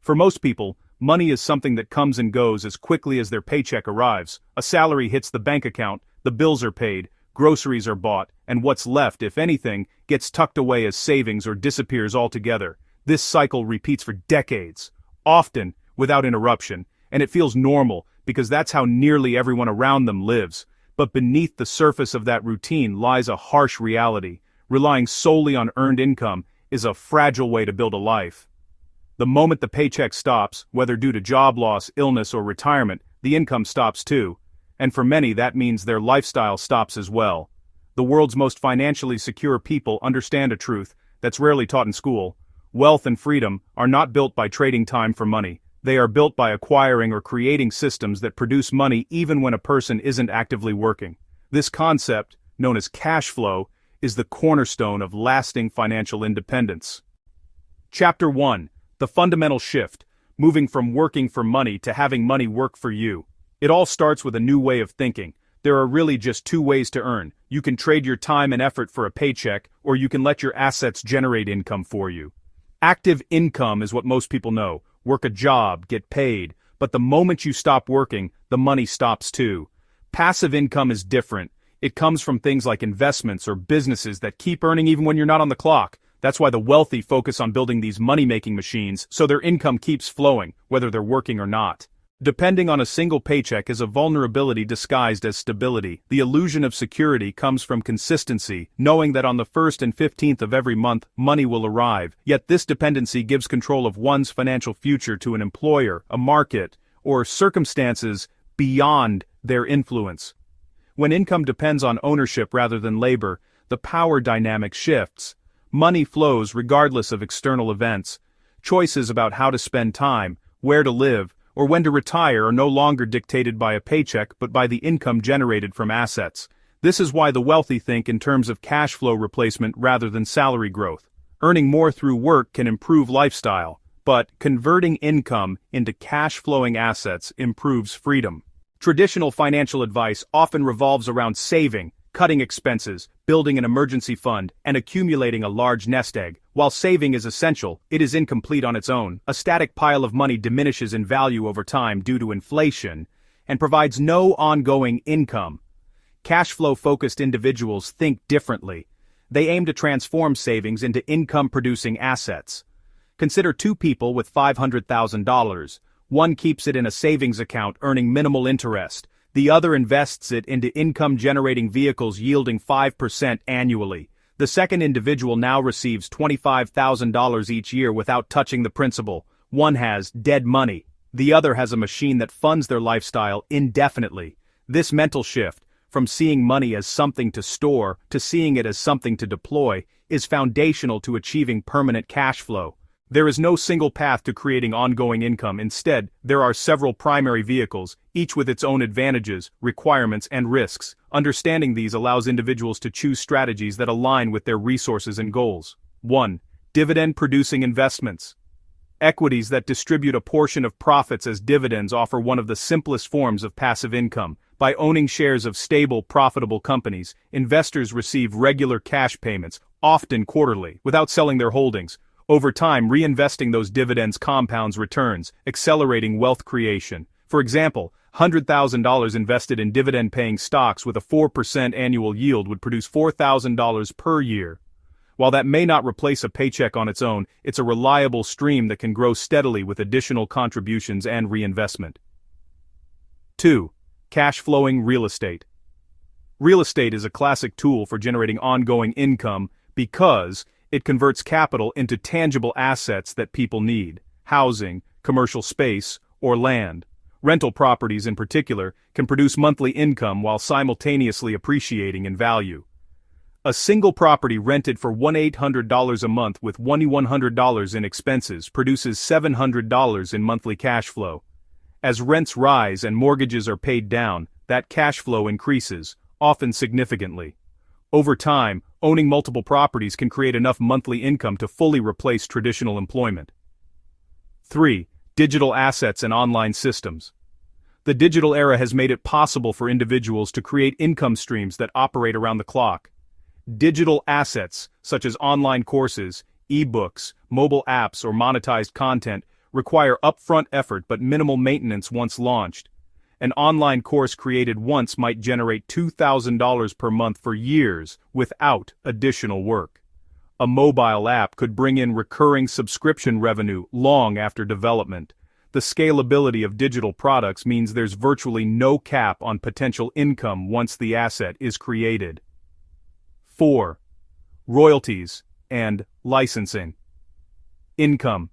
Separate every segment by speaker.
Speaker 1: For most people, money is something that comes and goes as quickly as their paycheck arrives. A salary hits the bank account, the bills are paid, groceries are bought, and what's left, if anything, gets tucked away as savings or disappears altogether. This cycle repeats for decades, often without interruption, and it feels normal because that's how nearly everyone around them lives. But beneath the surface of that routine lies a harsh reality. Relying solely on earned income is a fragile way to build a life. The moment the paycheck stops, whether due to job loss, illness, or retirement, the income stops too. And for many, that means their lifestyle stops as well. The world's most financially secure people understand a truth that's rarely taught in school. Wealth and freedom are not built by trading time for money. They are built by acquiring or creating systems that produce money even when a person isn't actively working. This concept, known as cash flow, is the cornerstone of lasting financial independence. Chapter 1. The fundamental shift, moving from working for money to having money work for you. It all starts with a new way of thinking. There are really just two ways to earn. You can trade your time and effort for a paycheck, or you can let your assets generate income for you. Active income is what most people know. Work a job, get paid, but the moment you stop working, the money stops too. Passive income is different. It comes from things like investments or businesses that keep earning even when you're not on the clock. That's why the wealthy focus on building these money-making machines so their income keeps flowing, whether they're working or not. Depending on a single paycheck is a vulnerability disguised as stability. The illusion of security comes from consistency, knowing that on the 1st and 15th of every month, money will arrive. Yet this dependency gives control of one's financial future to an employer, a market, or circumstances beyond their influence. When income depends on ownership rather than labor, the power dynamic shifts. Money flows regardless of external events. Choices about how to spend time, where to live, or when to retire are no longer dictated by a paycheck but by the income generated from assets. This is why the wealthy think in terms of cash flow replacement rather than salary growth. Earning more through work can improve lifestyle, but converting income into cash-flowing assets improves freedom. Traditional financial advice often revolves around saving, cutting expenses, building an emergency fund, and accumulating a large nest egg. While saving is essential, it is incomplete on its own. A static pile of money diminishes in value over time due to inflation and provides no ongoing income. Cash flow-focused individuals think differently. They aim to transform savings into income-producing assets. Consider two people with $500,000. One keeps it in a savings account earning minimal interest. The other invests it into income-generating vehicles yielding 5% annually. The second individual now receives $25,000 each year without touching the principal. One has dead money. The other has a machine that funds their lifestyle indefinitely. This mental shift, from seeing money as something to store to seeing it as something to deploy, is foundational to achieving permanent cash flow. There is no single path to creating ongoing income. Instead, there are several primary vehicles, each with its own advantages, requirements, and risks. Understanding these allows individuals to choose strategies that align with their resources and goals. 1. Dividend-producing investments. Equities that distribute a portion of profits as dividends offer one of the simplest forms of passive income. By owning shares of stable, profitable companies, investors receive regular cash payments, often quarterly, without selling their holdings. Over time, reinvesting those dividends compounds returns, accelerating wealth creation. For example, $100,000 invested in dividend-paying stocks with a 4% annual yield would produce $4,000 per year. While that may not replace a paycheck on its own, it's a reliable stream that can grow steadily with additional contributions and reinvestment. 2. Cash-flowing real estate. Real estate is a classic tool for generating ongoing income because it converts capital into tangible assets that people need: housing, commercial space, or land. Rental properties in particular can produce monthly income while simultaneously appreciating in value. A single property rented for $1,800 a month with $2,100 in expenses produces $700 in monthly cash flow. As rents rise and mortgages are paid down, that cash flow increases, often significantly. Over time, owning multiple properties can create enough monthly income to fully replace traditional employment. 3. Digital assets and online systems. The digital era has made it possible for individuals to create income streams that operate around the clock. Digital assets, such as online courses, e-books, mobile apps, or monetized content, require upfront effort but minimal maintenance once launched. An online course created once might generate $2,000 per month for years without additional work. A mobile app could bring in recurring subscription revenue long after development. The scalability of digital products means there's virtually no cap on potential income once the asset is created. 4. Royalties and licensing. Income.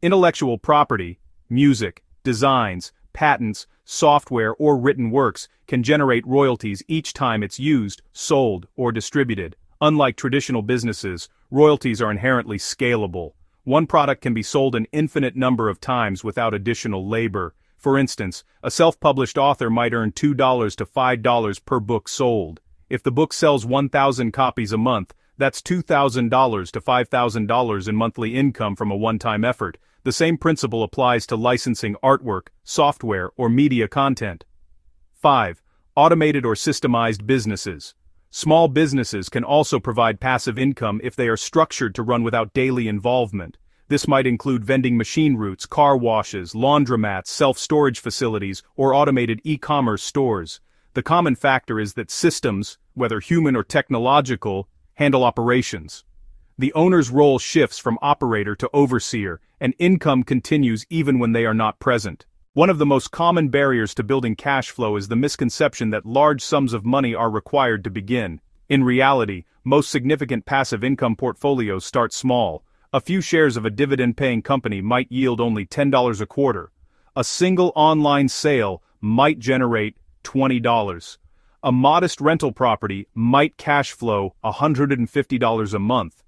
Speaker 1: Intellectual property, music, designs, patents, software, or written works can generate royalties each time it's used, sold, or distributed. Unlike traditional businesses, royalties are inherently scalable. One product can be sold an infinite number of times without additional labor. For instance, a self-published author might earn $2 to $5 per book sold. If the book sells 1,000 copies a month, that's $2,000 to $5,000 in monthly income from a one-time effort. The same principle applies to licensing artwork, software, or media content. 5. Automated or systemized businesses. Small businesses can also provide passive income if they are structured to run without daily involvement. This might include vending machine routes, car washes, laundromats, self-storage facilities, or automated e-commerce stores. The common factor is that systems, whether human or technological, handle operations. The owner's role shifts from operator to overseer, and income continues even when they are not present. One of the most common barriers to building cash flow is the misconception that large sums of money are required to begin. In reality, most significant passive income portfolios start small. A few shares of a dividend-paying company might yield only $10 a quarter. A single online sale might generate $20. A modest rental property might cash flow $150 a month.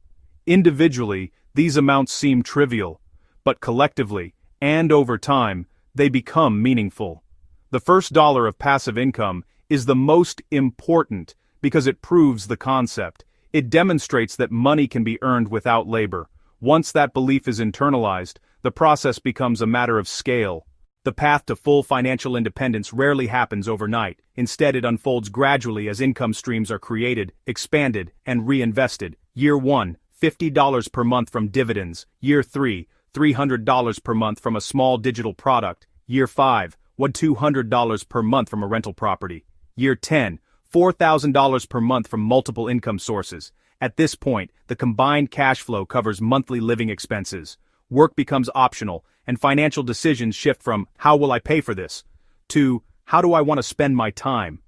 Speaker 1: Individually, these amounts seem trivial, but collectively, and over time, they become meaningful. The first dollar of passive income is the most important because it proves the concept. It demonstrates that money can be earned without labor. Once that belief is internalized, the process becomes a matter of scale. The path to full financial independence rarely happens overnight. Instead, it unfolds gradually as income streams are created, expanded, and reinvested. Year 1, $50 per month from dividends. Year 3, $300 per month from a small digital product. Year 5, $200 per month from a rental property. Year 10, $4,000 per month from multiple income sources. At this point, the combined cash flow covers monthly living expenses. Work becomes optional, and financial decisions shift from "how will I pay for this?" to "how do I want to spend my time?"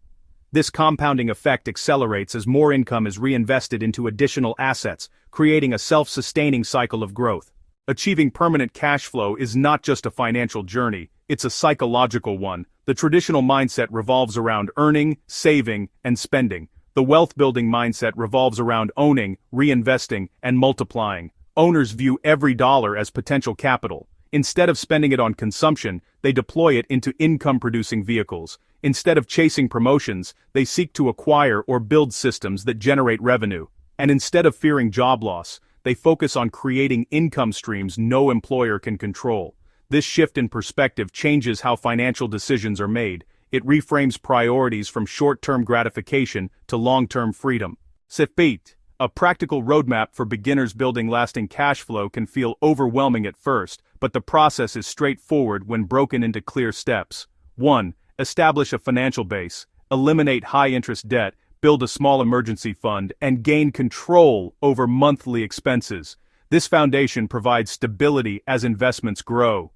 Speaker 1: This compounding effect accelerates as more income is reinvested into additional assets, creating a self-sustaining cycle of growth. Achieving permanent cash flow is not just a financial journey, it's a psychological one. The traditional mindset revolves around earning, saving, and spending. The wealth-building mindset revolves around owning, reinvesting, and multiplying. Owners view every dollar as potential capital. Instead of spending it on consumption, they deploy it into income-producing vehicles. Instead of chasing promotions, they seek to acquire or build systems that generate revenue. And instead of fearing job loss, they focus on creating income streams no employer can control. This shift in perspective changes how financial decisions are made. It reframes priorities from short-term gratification to long-term freedom. Sefpit, a practical roadmap for beginners building lasting cash flow can feel overwhelming at first, but the process is straightforward when broken into clear steps. 1. Establish a financial base. Eliminate high-interest debt. Build a small emergency fund, and gain control over monthly expenses. This foundation provides stability as investments grow.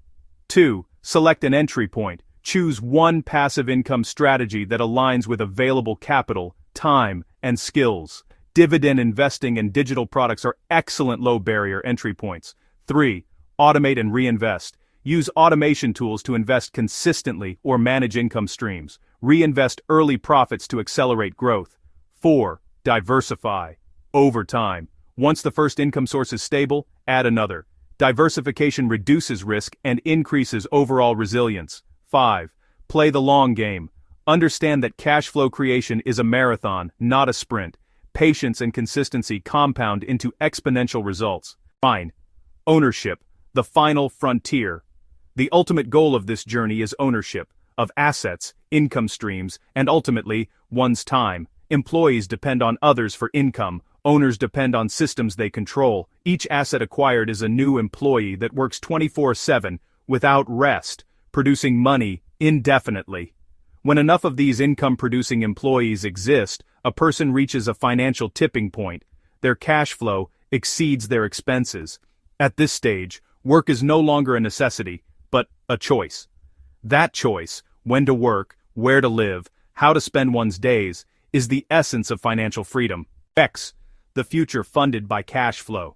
Speaker 1: 2. Select an entry point. Choose one passive income strategy that aligns with available capital, time, and skills. Dividend investing and digital products are excellent low-barrier entry points. 3. Automate and reinvest. Use automation tools to invest consistently or manage income streams. Reinvest early profits to accelerate growth. 4. Diversify. Over time. Once the first income source is stable, add another. Diversification reduces risk and increases overall resilience. 5. Play the long game. Understand that cash flow creation is a marathon, not a sprint. Patience and consistency compound into exponential results. 9. Ownership. The final frontier. The ultimate goal of this journey is ownership of assets, income streams, and ultimately, one's time. Employees depend on others for income. Owners depend on systems they control. Each asset acquired is a new employee that works 24/7, without rest, producing money indefinitely. When enough of these income-producing employees exist, a person reaches a financial tipping point. Their cash flow exceeds their expenses. At this stage, work is no longer a necessity, but a choice. That choice, when to work, where to live, how to spend one's days, is the essence of financial freedom. X. The future funded by cash flow.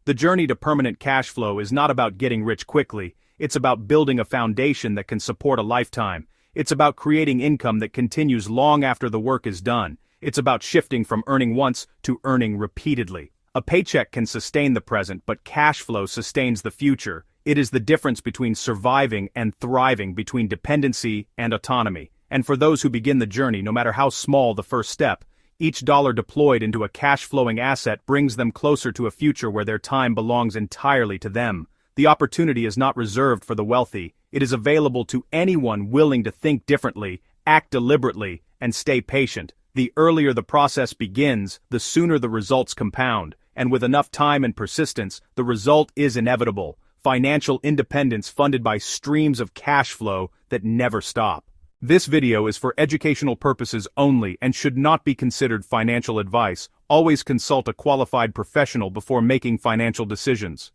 Speaker 1: The journey to permanent cash flow is not about getting rich quickly, it's about building a foundation that can support a lifetime. It's about creating income that continues long after the work is done. It's about shifting from earning once to earning repeatedly. A paycheck can sustain the present, but cash flow sustains the future. It is the difference between surviving and thriving, between dependency and autonomy. And for those who begin the journey, no matter how small the first step, each dollar deployed into a cash-flowing asset brings them closer to a future where their time belongs entirely to them. The opportunity is not reserved for the wealthy. It is available to anyone willing to think differently, act deliberately, and stay patient. The earlier the process begins, the sooner the results compound. And with enough time and persistence, the result is inevitable. Financial independence funded by streams of cash flow that never stop. This video is for educational purposes only and should not be considered financial advice. Always consult a qualified professional before making financial decisions.